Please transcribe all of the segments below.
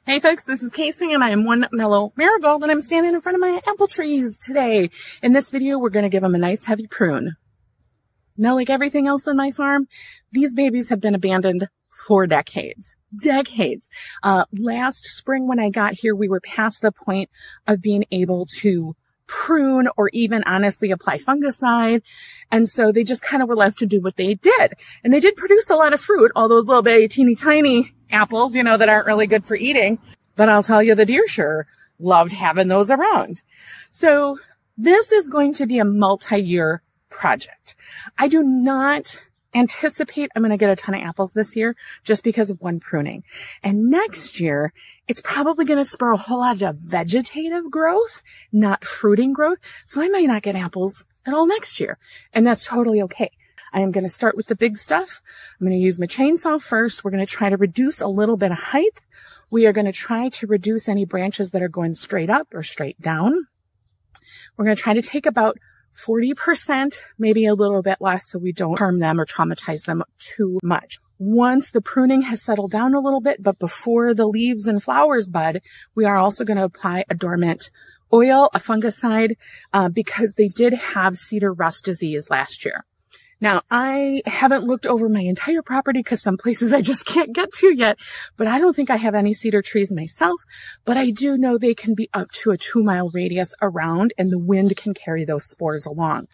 Hey folks, this is Casey and I am one mellow marigold and I'm standing in front of my apple trees today. In this video, we're going to give them a nice heavy prune. Now, like everything else on my farm, these babies have been abandoned for decades. Last spring when I got here, we were past the point of being able to prune or even honestly apply fungicide. And so they just kind of were left to do what they did. And they did produce a lot of fruit, all those little bitty teeny tiny apples, that aren't really good for eating. But I'll tell you, the deer sure loved having those around. So this is going to be a multi-year project. I do not anticipate I'm going to get a ton of apples this year just because of one pruning. And next year, it's probably going to spur a whole lot of vegetative growth, not fruiting growth. So I might not get apples at all next year. And that's totally okay. I am going to start with the big stuff. I'm going to use my chainsaw first. We're going to try to reduce a little bit of height. We are going to try to reduce any branches that are going straight up or straight down. We're going to try to take about 40%, maybe a little bit less, so we don't harm them or traumatize them too much. Once the pruning has settled down a little bit, but before the leaves and flowers bud, we are also going to apply a dormant oil, a fungicide, because they did have cedar rust disease last year. Now, I haven't looked over my entire property because some places I just can't get to yet, but I don't think I have any cedar trees myself, but I do know they can be up to a 2-mile radius around and the wind can carry those spores along.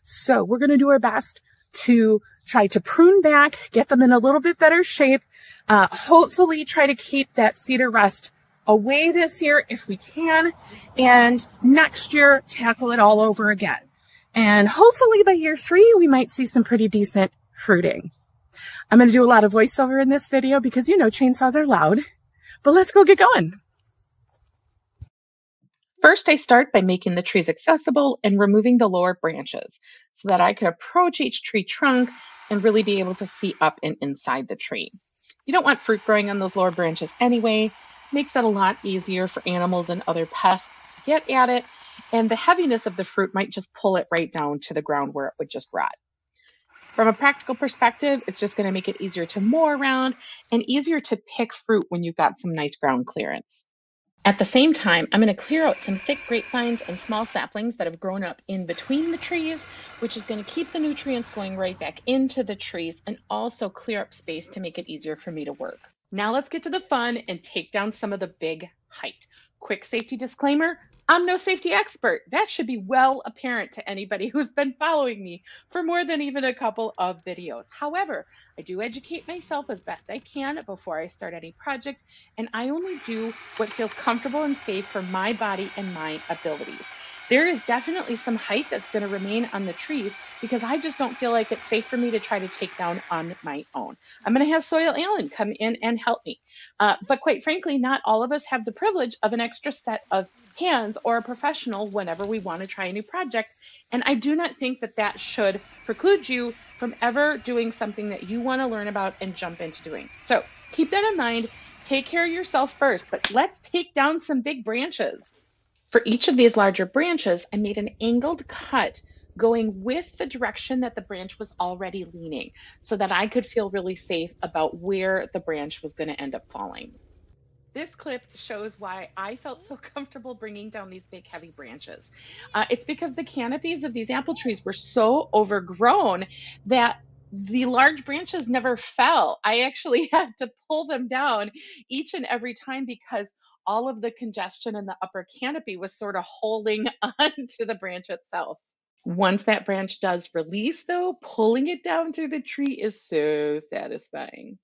So we're going to do our best to try to prune back, get them in a little bit better shape, hopefully try to keep that cedar rust away this year if we can, and next year tackle it all over again. And hopefully by year 3, we might see some pretty decent fruiting. I'm going to do a lot of voiceover in this video because, chainsaws are loud, but let's go get going. First, I start by making the trees accessible and removing the lower branches so that I can approach each tree trunk and really be able to see up and inside the tree. You don't want fruit growing on those lower branches anyway. Makes it a lot easier for animals and other pests to get at it. And the heaviness of the fruit might just pull it right down to the ground where it would just rot. From a practical perspective, it's just going to make it easier to mow around and easier to pick fruit when you've got some nice ground clearance. At the same time, I'm going to clear out some thick grapevines and small saplings that have grown up in between the trees, which is going to keep the nutrients going right back into the trees and also clear up space to make it easier for me to work. Now let's get to the fun and take down some of the big height. Quick safety disclaimer, I'm no safety expert. That should be well apparent to anybody who's been following me for more than even a couple of videos. However, I do educate myself as best I can before I start any project, and I only do what feels comfortable and safe for my body and my abilities. There is definitely some height that's going to remain on the trees because I just don't feel like it's safe for me to try to take down on my own. I'm going to have Soil Allen come in and help me. But quite frankly, not all of us have the privilege of an extra set of hands or a professional whenever we want to try a new project. And I do not think that that should preclude you from ever doing something that you want to learn about and jump into doing. So keep that in mind. Take care of yourself first, but let's take down some big branches. For each of these larger branches, I made an angled cut going with the direction that the branch was already leaning so that I could feel really safe about where the branch was going to end up falling. This clip shows why I felt so comfortable bringing down these big heavy branches. It's because the canopies of these apple trees were so overgrown that the large branches never fell. I actually had to pull them down each and every time because all of the congestion in the upper canopy was sort of holding on to the branch itself. Once that branch does release, though, pulling it down through the tree is so satisfying.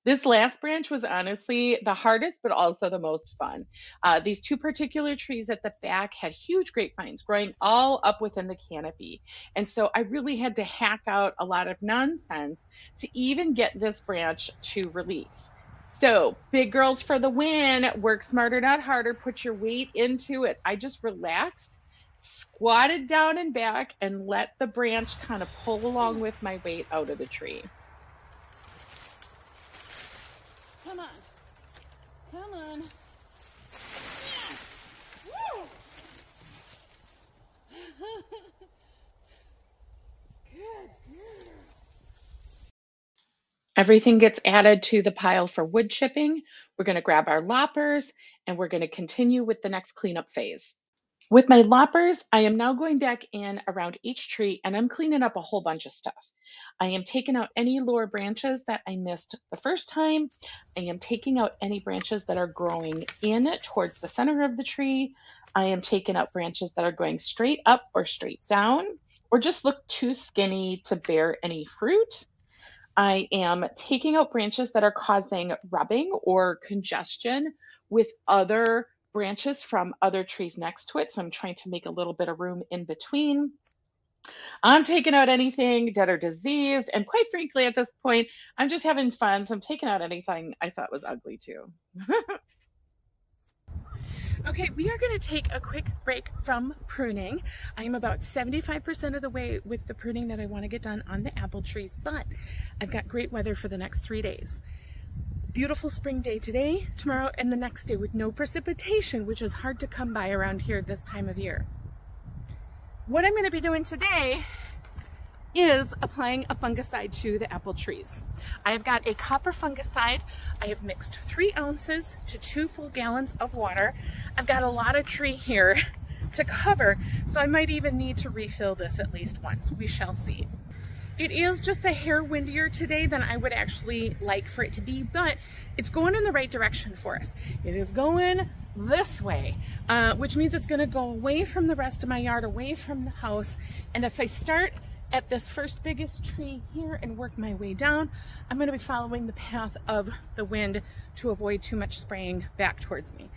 This last branch was honestly the hardest, but also the most fun. These two particular trees at the back had huge grapevines growing all up within the canopy. And so I really had to hack out a lot of nonsense to even get this branch to release. So big girls for the win, work smarter, not harder, put your weight into it. I just relaxed, squatted down and back, and let the branch kind of pull along with my weight out of the tree. Come on. Come on. Yeah. Woo. I Everything gets added to the pile for wood chipping. We're going to grab our loppers and we're going to continue with the next cleanup phase. With my loppers, I am now going back in around each tree and I'm cleaning up a whole bunch of stuff. I am taking out any lower branches that I missed the first time. I am taking out any branches that are growing in towards the center of the tree. I am taking out branches that are going straight up or straight down, or just look too skinny to bear any fruit. I am taking out branches that are causing rubbing or congestion with other branches from other trees next to it. So I'm trying to make a little bit of room in between. I'm taking out anything that are diseased. And quite frankly, at this point, I'm just having fun. So I'm taking out anything I thought was ugly too. Okay, we are going to take a quick break from pruning. I am about 75% of the way with the pruning that I want to get done on the apple trees, but I've got great weather for the next 3 days. Beautiful spring day today, tomorrow, and the next day with no precipitation, which is hard to come by around here this time of year. What I'm going to be doing today is applying a fungicide to the apple trees. I have got a copper fungicide. I have mixed 3 ounces to 2 full gallons of water. I've got a lot of tree here to cover, so I might even need to refill this at least once. We shall see. It is just a hair windier today than I would actually like for it to be, but it's going in the right direction for us. It is going this way, which means it's going to go away from the rest of my yard, away from the house. And if I start at this first biggest tree here and work my way down, I'm going to be following the path of the wind to avoid too much spraying back towards me.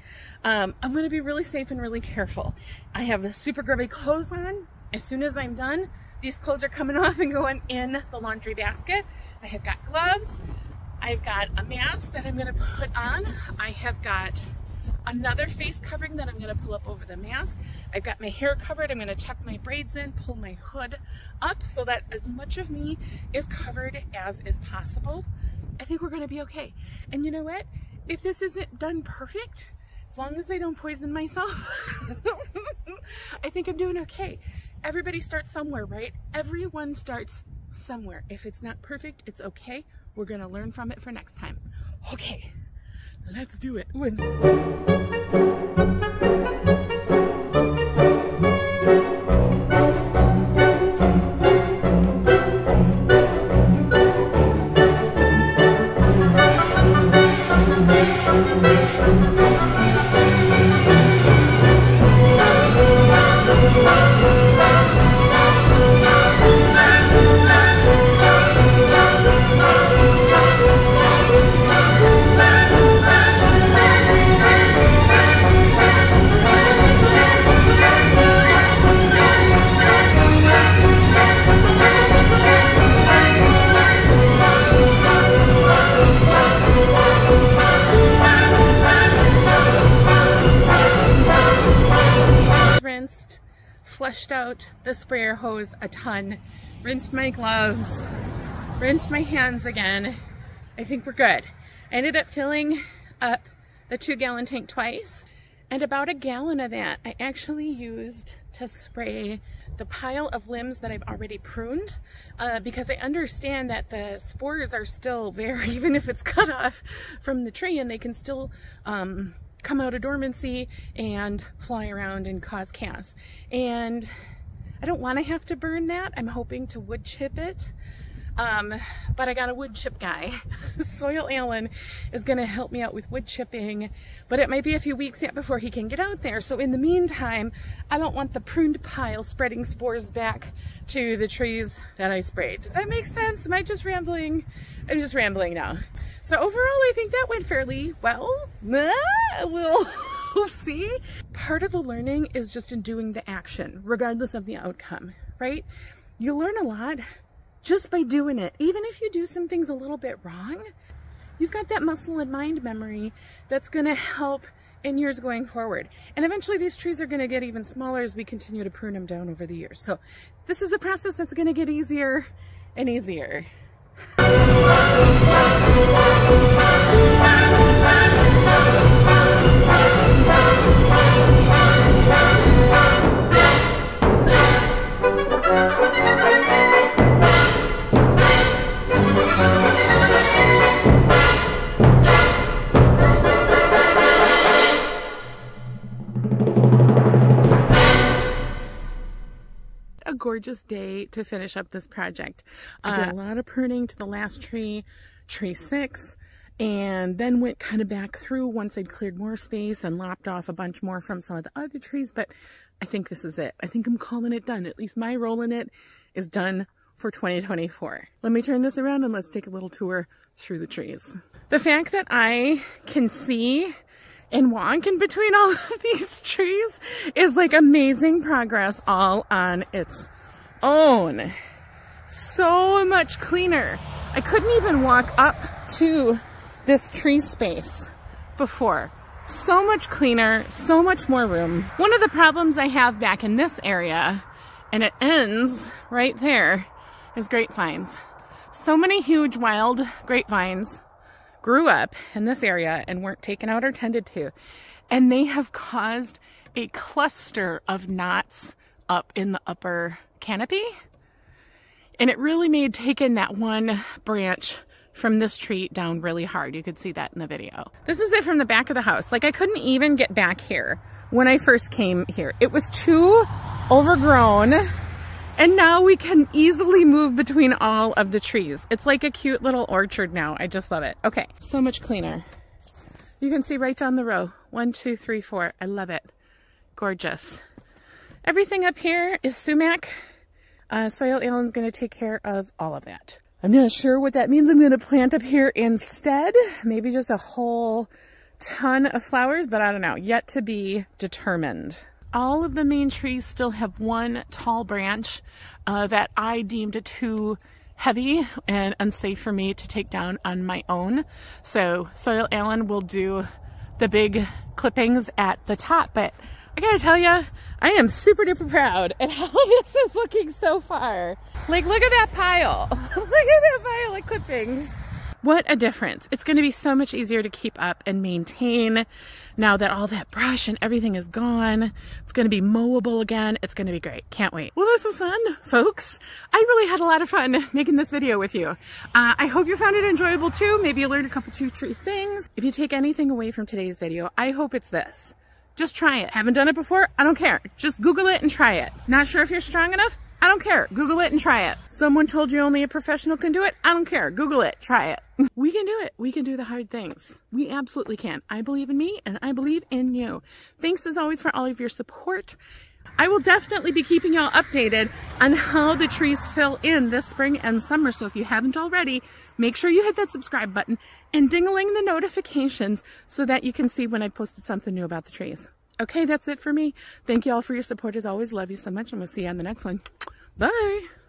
I'm going to be really safe and really careful. I have the super grubby clothes on. As soon as I'm done, these clothes are coming off and going in the laundry basket. I have got gloves. I've got a mask that I'm going to put on. I have got another face covering that I'm going to pull up over the mask. I've got my hair covered. I'm going to tuck my braids in, pull my hood up so that as much of me is covered as is possible. I think we're going to be okay. And you know what? If this isn't done perfect, as long as I don't poison myself, I think I'm doing okay. Everybody starts somewhere, right? Everyone starts somewhere. If it's not perfect, it's okay. We're going to learn from it for next time. Okay, let's do it. Rinsed, flushed out the sprayer hose a ton, rinsed my gloves, rinsed my hands again. I think we're good. I ended up filling up the 2-gallon tank twice, and about 1 gallon of that I actually used to spray the pile of limbs that I've already pruned, because I understand that the spores are still there even if it's cut off from the tree, and they can still come out of dormancy and fly around and cause chaos. And I don't want to have to burn that. I'm hoping to wood chip it. But I got a wood chip guy. Soil Alan is going to help me out with wood chipping, but it might be a few weeks yet before he can get out there. So in the meantime, I don't want the pruned pile spreading spores back to the trees that I sprayed. Does that make sense? Am I just rambling? I'm just rambling now. So overall, I think that went fairly well. We'll see. Part of the learning is just in doing the action, regardless of the outcome, right? You learn a lot just by doing it. Even if you do some things a little bit wrong, you've got that muscle and mind memory that's going to help in years going forward. And eventually these trees are going to get even smaller as we continue to prune them down over the years. So this is a process that's going to get easier and easier. gorgeous day to finish up this project. I did a lot of pruning to the last tree, tree 6, and then went kind of back through once I'd cleared more space and lopped off a bunch more from some of the other trees, but I think this is it. I think I'm calling it done. At least my role in it is done for 2024. Let me turn this around and let's take a little tour through the trees. The fact that I can see and walk in between all of these trees is like amazing progress all on its own. So much cleaner. I couldn't even walk up to this tree space before. So much cleaner, so much more room. One of the problems I have back in this area, and it ends right there, is grapevines. So many huge wild grapevines grew up in this area and weren't taken out or tended to. And they have caused a cluster of knots up in the upper canopy. And it really made taking that one branch from this tree down really hard. You could see that in the video. This is it from the back of the house. Like, I couldn't even get back here when I first came here. It was too overgrown. And now we can easily move between all of the trees. It's like a cute little orchard now. I just love it. Okay, so much cleaner. You can see right down the row. 1, 2, 3, 4. I love it. Gorgeous. Everything up here is sumac. Soil Allen's gonna take care of all of that. I'm not sure what that means I'm gonna plant up here instead. Maybe just a whole ton of flowers, but I don't know. Yet to be determined. All of the main trees still have one tall branch that I deemed too heavy and unsafe for me to take down on my own. So Soil Allen will do the big clippings at the top, but I gotta tell you, I am super duper proud at how this is looking so far. Like, look at that pile. Look at that pile of clippings. What a difference. It's going to be so much easier to keep up and maintain now that all that brush and everything is gone. It's going to be mowable again. It's going to be great. Can't wait. Well, this was fun, folks. I really had a lot of fun making this video with you. I hope you found it enjoyable too. Maybe you learned a couple 2-3 things. If you take anything away from today's video, I hope it's this. Just try it. Haven't done it before? I don't care. Just Google it and try it. Not sure if you're strong enough? I don't care. Google it and try it. Someone told you only a professional can do it? I don't care. Google it. Try it. We can do it. We can do the hard things. We absolutely can. I believe in me and I believe in you. Thanks as always for all of your support. I will definitely be keeping y'all updated on how the trees fill in this spring and summer. So if you haven't already, make sure you hit that subscribe button and ding-a-ling the notifications so that you can see when I posted something new about the trees. Okay, that's it for me. Thank you all for your support as always. Love you so much, and we'll see you on the next one. Bye.